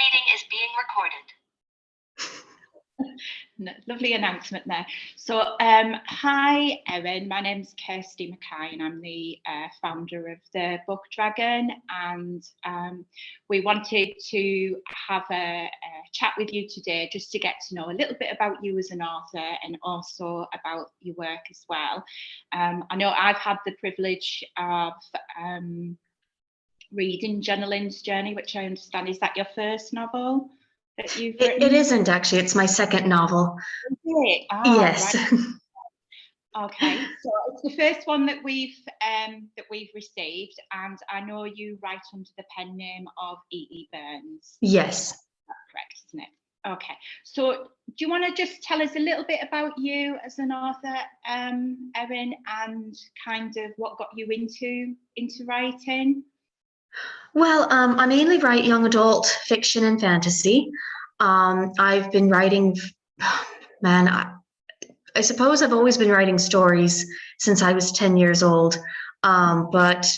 meeting is being recorded. Lovely announcement there. So, hi, Erin. My name's Kirsty Mackay, and I'm the founder of the Book Dragon. And we wanted to have a chat with you today, just to get to know a little bit about you as an author, and also about your work as well. I know I've had the privilege of reading Jenna Lynne's Journey, which I understand is that your first novel that you've written? It isn't actually. It's my second novel. Is it? Yes. Right. Okay, so it's the first one that we've received, and I know you write under the pen name of E E Byrnes. Yes. That's correct, isn't it? Okay. So do you want to just tell us a little bit about you as an author, Erin, and kind of what got you into writing? Well, I mainly write young adult fiction and fantasy. I've been writing, I suppose I've always been writing stories since I was 10 years old, but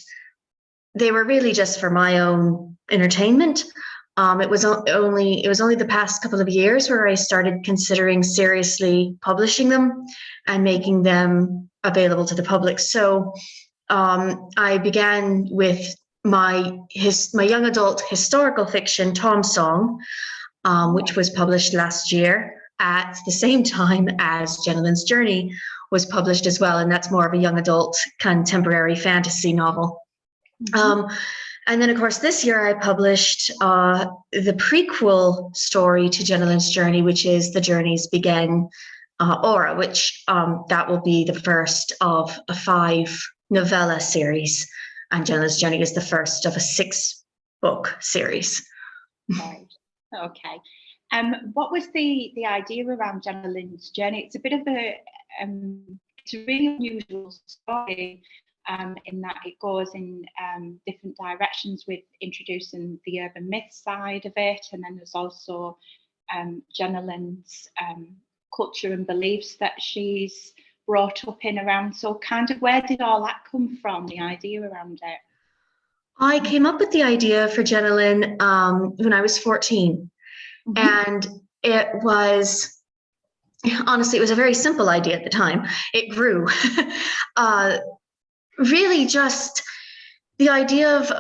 they were really just for my own entertainment. It was only the past couple of years where I started considering seriously publishing them and making them available to the public. So I began with my young adult historical fiction, Tom Song, which was published last year at the same time as Jenna Lynne's Journey was published as well, and that's more of a young adult contemporary fantasy novel. Mm-hmm. And then, of course, this year I published the prequel story to Jenna Lynne's Journey, which is The Journeys Begin, Aura, which that will be the first of a 5-novella series, and Jenna Lynne's Journey is the first of a 6-book series. Right. Okay. What was the idea around Jenna Lynne's Journey? It's a bit of it's a really unusual story in that it goes in different directions, with introducing the urban myth side of it, and then there's also Jenna Lynne's culture and beliefs that she's brought up in around. So kind of where did all that come from, the idea around it? I came up with the idea for Jenna Lynne when I was 14. Mm-hmm. And it was, honestly, it was a very simple idea at the time. It grew. Really just the idea of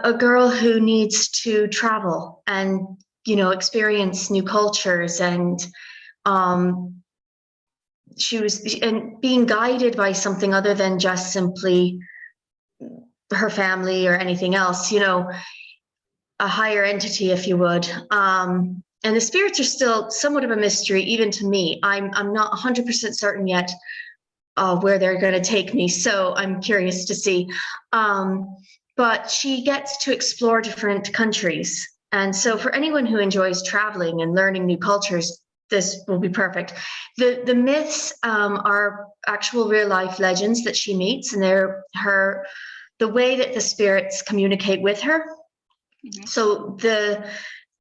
a girl who needs to travel and, experience new cultures, and she was being guided by something other than just simply her family or anything else, a higher entity, if you would. And the spirits are still somewhat of a mystery, even to me. I'm not 100% certain yet where they're going to take me, so I'm curious to see. But she gets to explore different countries. And so for anyone who enjoys traveling and learning new cultures, this will be perfect. The myths are actual real life legends that she meets, and they're the way that the spirits communicate with her. Mm-hmm. So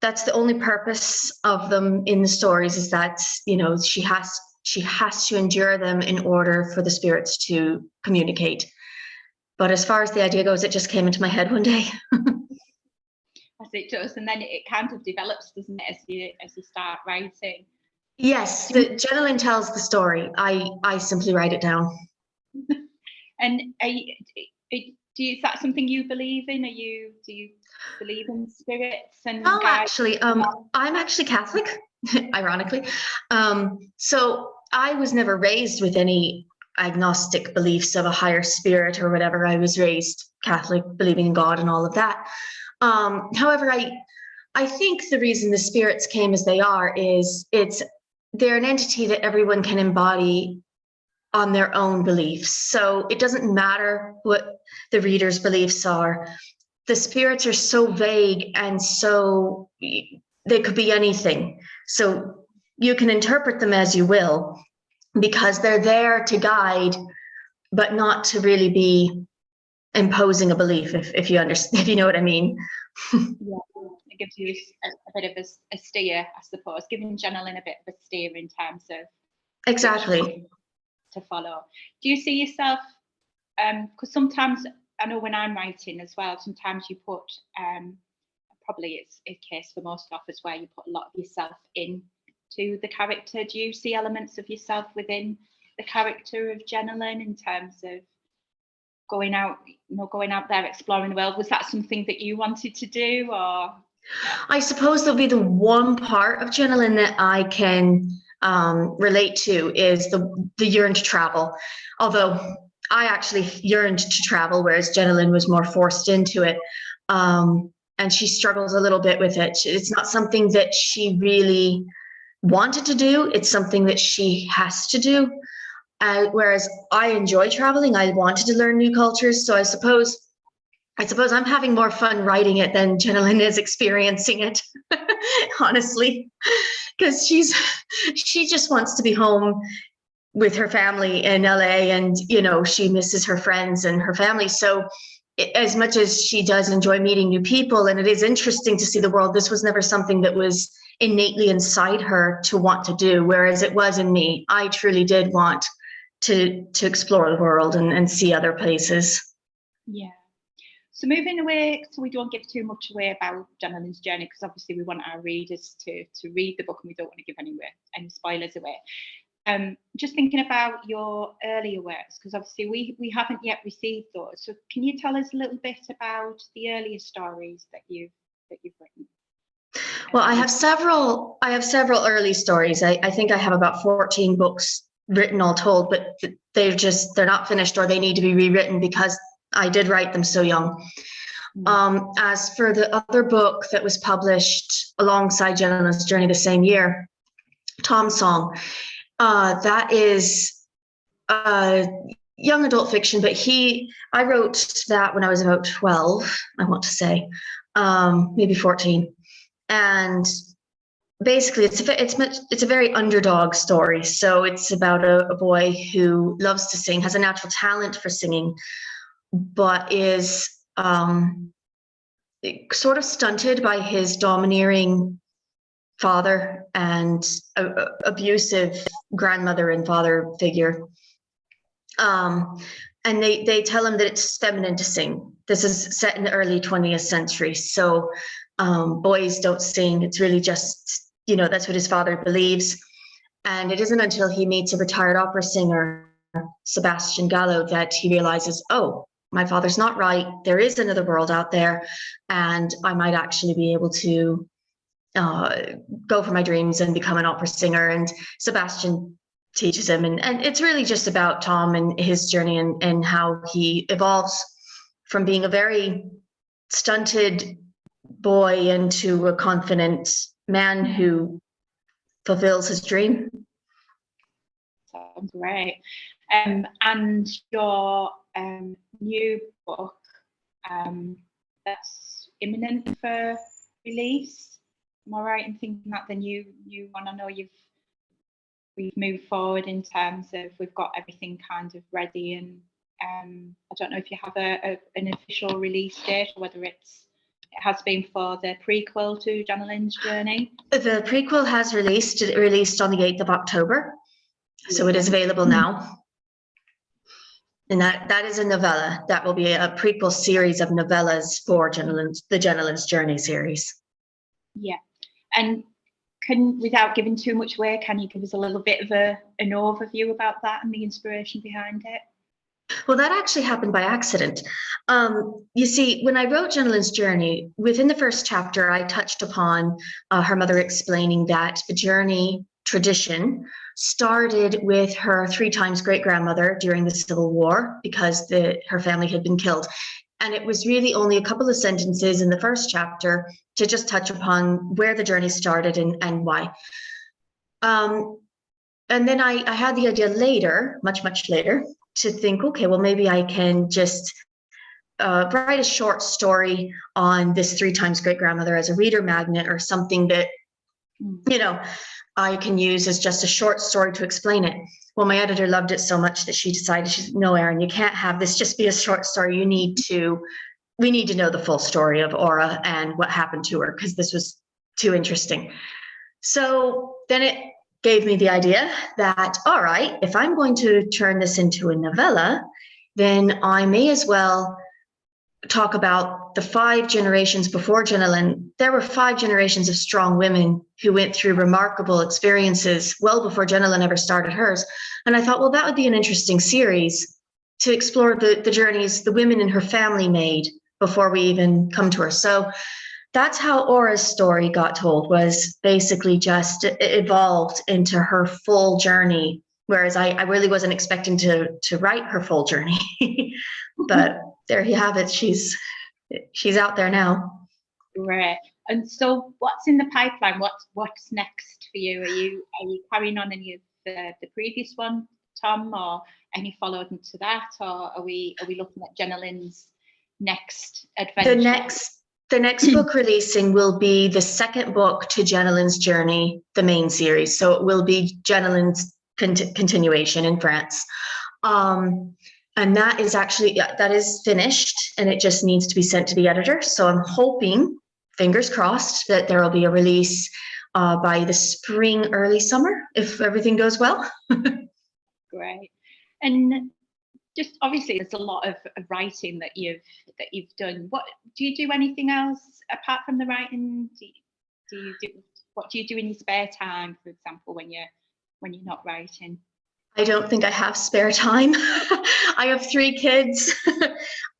that's the only purpose of them in the stories, is that, she has to endure them in order for the spirits to communicate. But as far as the idea goes, it just came into my head one day. As it does, and then it kind of develops, doesn't it, as you start writing? Yes, Jenna Lynne tells the story. I simply write it down. And is that something you believe in? Do you believe in spirits and guides? Actually, I'm actually Catholic, ironically. So I was never raised with any agnostic beliefs of a higher spirit or whatever. I was raised Catholic, believing in God and all of that. However, I think the reason the spirits came as they are is they're an entity that everyone can embody on their own beliefs. So it doesn't matter what the reader's beliefs are. The spirits are so vague, and so they could be anything. So you can interpret them as you will, because they're there to guide, but not to really be imposing a belief, if you understand, if you know what I mean. Yeah, it gives you a bit of a steer, I suppose, giving Jenna Lynne a bit of a steer in terms of exactly to follow. Do you see yourself, because sometimes I know when I'm writing as well, sometimes you put a probably it's a case for most authors where you put a lot of yourself into the character. Do you see elements of yourself within the character of Jenilyn in terms of going out there, exploring the world? Was that something that you wanted to do, or? I suppose there'll be the one part of Jenilyn that I can relate to is the yearn to travel. Although I actually yearned to travel, whereas Jenilyn was more forced into it. And she struggles a little bit with it. It's not something that she really wanted to do. It's something that she has to do. Whereas I enjoy traveling, I wanted to learn new cultures. So I suppose I'm having more fun writing it than Jenilyn is experiencing it, honestly, because she just wants to be home with her family in LA, and she misses her friends and her family. So as much as she does enjoy meeting new people, and it is interesting to see the world, this was never something that was innately inside her to want to do, whereas it was in me. I truly did want to explore the world and see other places. Yeah. So moving away, so we don't give too much away about Jenilyn's journey, because obviously we want our readers to read the book, and we don't want to give any spoilers away. Just thinking about your earlier works, because obviously we haven't yet received those. So can you tell us a little bit about the earlier stories that you've written? Well, I have several early stories. I think I have about 14 books written all told, but they're not finished, or they need to be rewritten because I did write them so young. As for the other book that was published alongside Jenilyn's Journey the same year, Tom Song, that is young adult fiction, but I wrote that when I was about 12, I want to say, maybe 14. And basically it's a very underdog story. So it's about a boy who loves to sing, has a natural talent for singing, but is sort of stunted by his domineering father and abusive grandmother and father figure. And they tell him that it's feminine to sing. This is set in the early 20th century. So boys don't sing. It's really just, that's what his father believes. And it isn't until he meets a retired opera singer, Sebastian Gallo, that he realizes, oh, my father's not right. There is another world out there, and I might actually be able to go for my dreams and become an opera singer. And Sebastian teaches him, and it's really just about Tom and his journey and how he evolves from being a very stunted boy into a confident man who fulfills his dream. Sounds great. And your new book that's imminent for release, am I right in thinking that the new one? I know we've moved forward in terms of we've got everything kind of ready, and I don't know if you have an official release date, or whether it has been for the prequel to Jenilyn's Journey. The prequel has released. It released on the 8th of October, so it is available now. And that is a novella. That will be a prequel series of novellas for the Jenilyn's Journey series. Yeah. And without giving too much away, can you give us a little bit of an overview about that and the inspiration behind it? Well, that actually happened by accident. You see, when I wrote Jenilyn's Journey, within the first chapter, I touched upon her mother explaining that the journey tradition started with her 3 times great-grandmother during the Civil War, because her family had been killed. And it was really only a couple of sentences in the first chapter to just touch upon where the journey started and why. And then I had the idea later, much later, to think, okay, well, maybe I can just write a short story on this 3 times great-grandmother as a reader magnet, or something that, I can use as just a short story to explain it. Well, my editor loved it so much that she decided, no, Erin, you can't have this just be a short story. We need to know the full story of Aura and what happened to her, because this was too interesting. So then it gave me the idea that, all right, if I'm going to turn this into a novella, then I may as well talk about the 5 generations before Jenna-Lynn, there were 5 generations of strong women who went through remarkable experiences well before Jenna-Lynn ever started hers. And I thought, well, that would be an interesting series to explore the journeys the women in her family made before we even come to her. So that's how Aura's story got told, was basically just it evolved into her full journey, whereas I really wasn't expecting to write her full journey. But there you have it. She's out there now. Great. And so what's in the pipeline? What's next for you? Are you carrying on any of the previous one, Tom, or any follow-up to that? Or are we looking at Jenna-Lynn's next adventure? The next book releasing will be the second book to Jenna-Lynn's journey, the main series. So it will be Jenna-Lynn's continuation in France. And that is finished, and it just needs to be sent to the editor. So I'm hoping, fingers crossed, that there will be a release by the spring, early summer, if everything goes well. Great. And just obviously there's a lot of writing that you've done. What do you do anything else apart from the writing? What do you do in your spare time, for example, when you're not writing? I don't think I have spare time. I have 3 kids,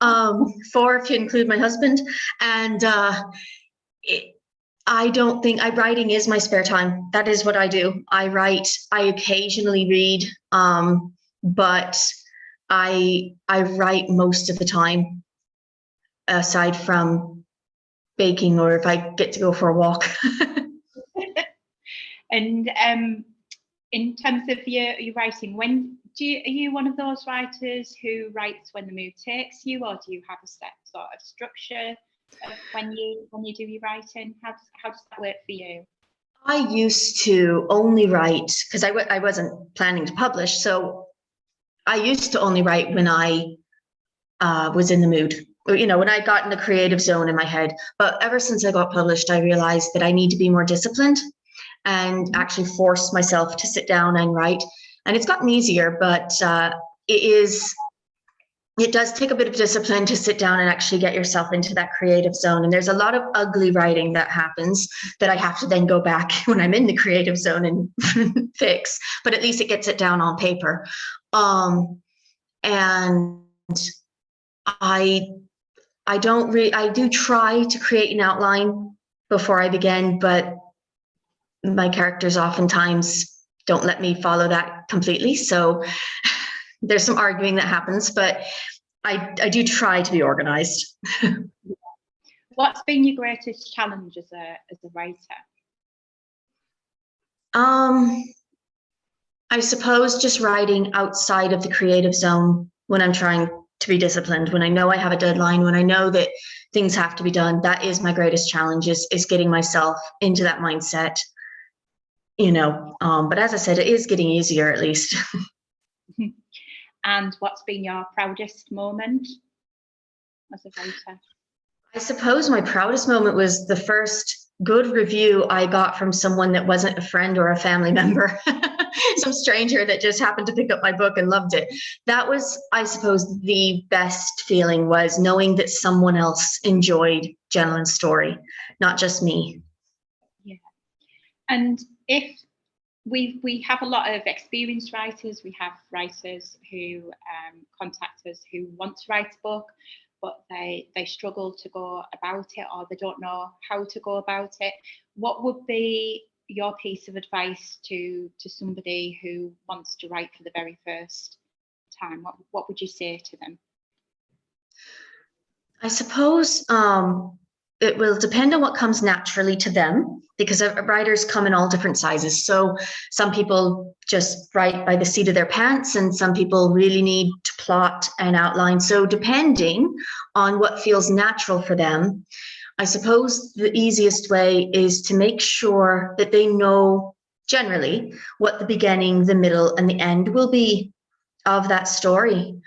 4 if you include my husband, and I don't think writing is my spare time. That is what I do. I write. I occasionally read, but I write most of the time, aside from baking or if I get to go for a walk. And in terms of your writing, are you one of those writers who writes when the mood takes you, or do you have a set sort of structure of when you do your writing? How does that work for you? I used to only write because I wasn't planning to publish, so I used to only write when I was in the mood, when I got in the creative zone in my head. But ever since I got published, I realized that I need to be more disciplined and actually force myself to sit down and write. And it's gotten easier, but it does take a bit of discipline to sit down and actually get yourself into that creative zone. And there's a lot of ugly writing that happens that I have to then go back when I'm in the creative zone and fix, but at least it gets it down on paper. And I do try to create an outline before I begin, but my characters oftentimes don't let me follow that completely. So there's some arguing that happens, but I do try to be organized. What's been your greatest challenge as a writer? I suppose just writing outside of the creative zone when I'm trying to be disciplined, when I know I have a deadline, when I know that things have to be done. That is my greatest challenge, is getting myself into that mindset. But as I said, it is getting easier, at least. And what's been your proudest moment as a writer? I suppose my proudest moment was the first good review I got from someone that wasn't a friend or a family member, some stranger that just happened to pick up my book and loved it. That was, I suppose, the best feeling, was knowing that someone else enjoyed Jenna-Lynn's story, not just me. Yeah. And if we have a lot of experienced writers, we have writers who contact us who want to write a book, but they struggle to go about it, or they don't know how to go about it. What would be your piece of advice to somebody who wants to write for the very first time? What would you say to them? I suppose it will depend on what comes naturally to them, because writers come in all different sizes. So some people just write by the seat of their pants, and some people really need to plot and outline. So depending on what feels natural for them, I suppose the easiest way is to make sure that they know generally what the beginning, the middle, and the end will be of that story.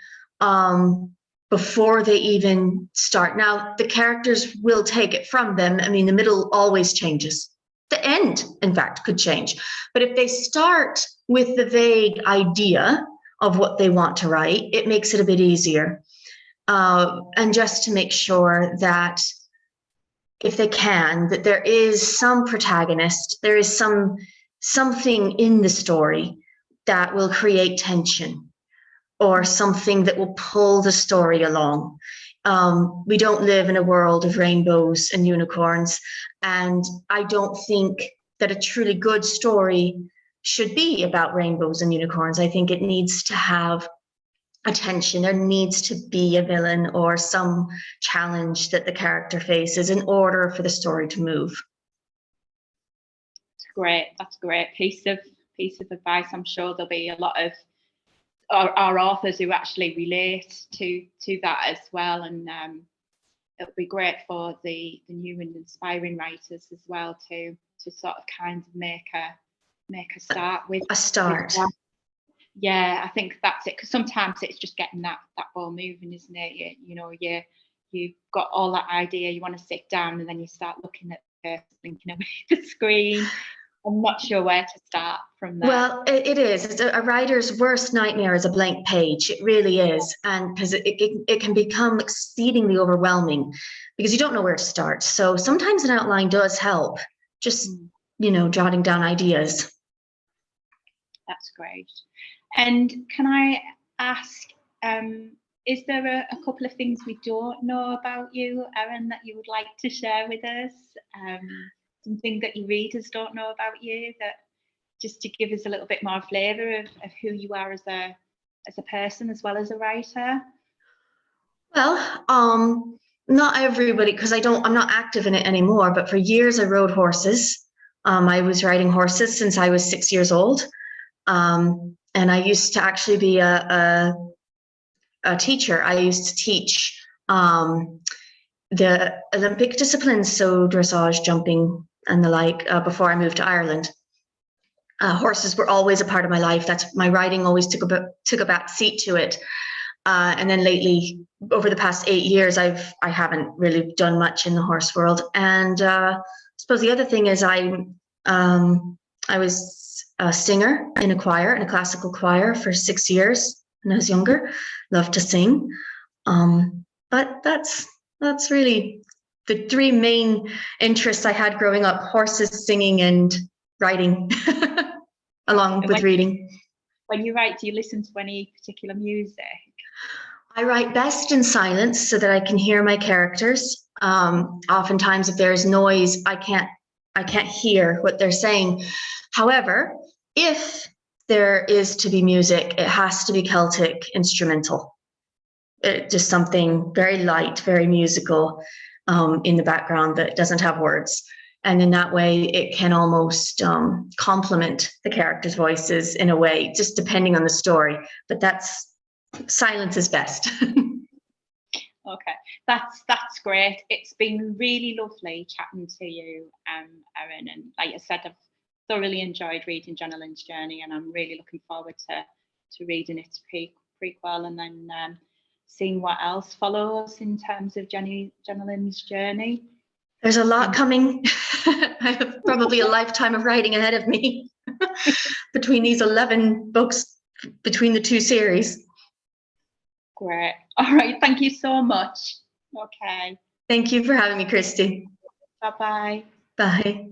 Before they even start. Now, the characters will take it from them. I mean, the middle always changes. The end, in fact, could change. But if they start with the vague idea of what they want to write, it makes it a bit easier. and just to make sure that if they can, that there is some protagonist, there is something in the story that will create tension or something that will pull the story along. We don't live in a world of rainbows and unicorns, and I don't think that a truly good story should be about rainbows and unicorns. I think it needs to have attention. There needs to be a villain or some challenge that the character faces in order for the story to move. Great. That's a great piece of advice. I'm sure there'll be a lot of our authors who actually relate to that as well, and it'll be great for the new and inspiring writers as well to sort of kind of make a start with a start. Yeah, I think that's it, because sometimes it's just getting that ball moving, isn't it? You've got all that idea, you want to sit down, and then you start looking at the blinking away the screen. I'm not sure where to start from there. Well, it is. It's a writer's worst nightmare is a blank page. It really is. And because it can become exceedingly overwhelming because you don't know where to start. So sometimes an outline does help. Just, jotting down ideas. That's great. And can I ask, is there a couple of things we don't know about you, Erin, that you would like to share with us? Something that your readers don't know about you, that just to give us a little bit more flavour of who you are as a person as well as a writer? Well, not everybody, because I'm not active in it anymore, but for years I rode horses. I was riding horses since I was 6 years old. And I used to actually be a teacher. I used to teach the Olympic disciplines, so dressage, jumping, and the like, before I moved to Ireland. Horses were always a part of my life. That's my riding always took a back seat to it. And then lately, over the past 8 years, I haven't really done much in the horse world. And I suppose the other thing is I was a singer in a classical choir for 6 years when I was younger. Loved to sing. But that's really the three main interests I had growing up: horses, singing, and writing, along with reading. When you write, do you listen to any particular music? I write best in silence so that I can hear my characters. Oftentimes, if there's noise, I can't hear what they're saying. However, if there is to be music, it has to be Celtic instrumental. Just something very light, very musical, in the background that doesn't have words. And in that way, it can almost complement the characters' voices in a way, just depending on the story. But silence is best. Okay, that's great. It's been really lovely chatting to you, Erin. And like I said, I've thoroughly enjoyed reading Jenna Lynn's Journey, and I'm really looking forward to reading its prequel and then seeing what else follows in terms of Jenna Lynn's Journey. There's a lot coming. I have probably a lifetime of writing ahead of me between these 11 books, between the two series. Great. All right. Thank you so much. Okay. Thank you for having me, Christy. Bye-bye. Bye.